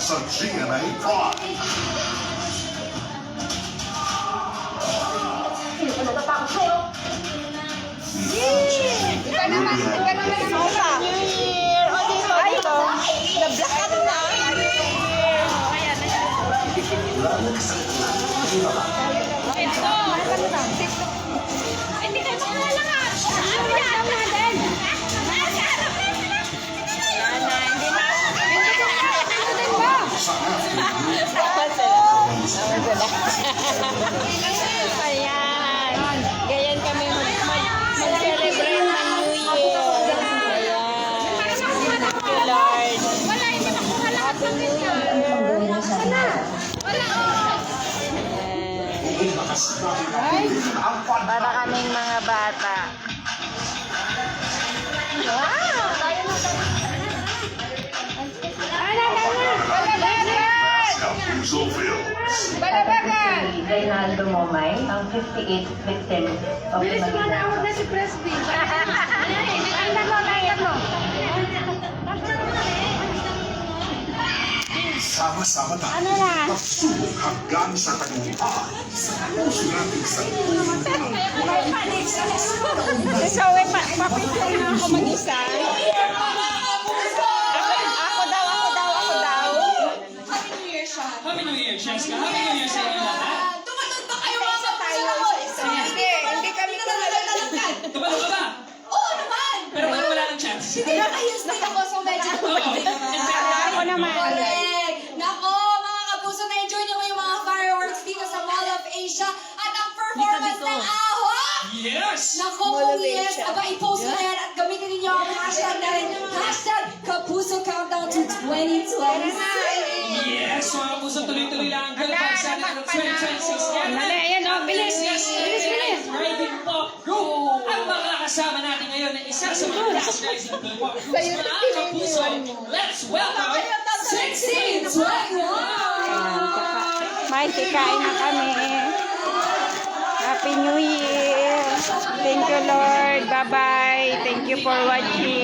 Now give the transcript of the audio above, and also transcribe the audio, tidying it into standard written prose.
Sa GMA Prime. Ika naman sofa. O dito, dito. Nablakan na. Hindi kayo makalangat. Ano yan? Ayan. Ganyan kami mag-celebrate ng New Year. Ayan. Thank you, Lord. Wala, hindi makalangat. Happy New Year. Para kaming mga bata. Kapuso Films. Reynaldo Momay, ang 58th victim of the Manila. Na si Presby. Sama-sama tayo. Pagsubok hanggang sa tagumpay. Sa puso natin sa So, papicture na ako mag-isa. Ako daw. Happy New Year, Sean. Happy New Year, Cheska. Happy New Year sa inyo lahat. Tumatod ba kayo mga kapuso na ko? Hindi kami Tumatod. Tumalong ka ba? Oo naman! Pero parang wala ng chance. Hindi na kayo stick ako, so medyo Ako naman. correct. Nako, mga kapuso, na-enjoy niyo ba yung mga fireworks dito sa Mall of Asia at ang performance ng AHOA? Yes! Nako, kung yes, aba, i-post na yan at gamitin ninyo ang hashtag na rin. Hashtag Kapuso Countdown to 2026. Yes! Mga puso, tuloy-tuloy lang ang girl band sa atin ng 2026 yan. Dali, ayan o, bilis. Yes, Riding Pop Group! Ang makakasama natin ngayon na isa sa mga recognizing girl pop groups mga kapuso. Let's welcome 1621! May kikain na kami. Happy New Year. Thank you, Lord. Bye-bye. Thank you for watching.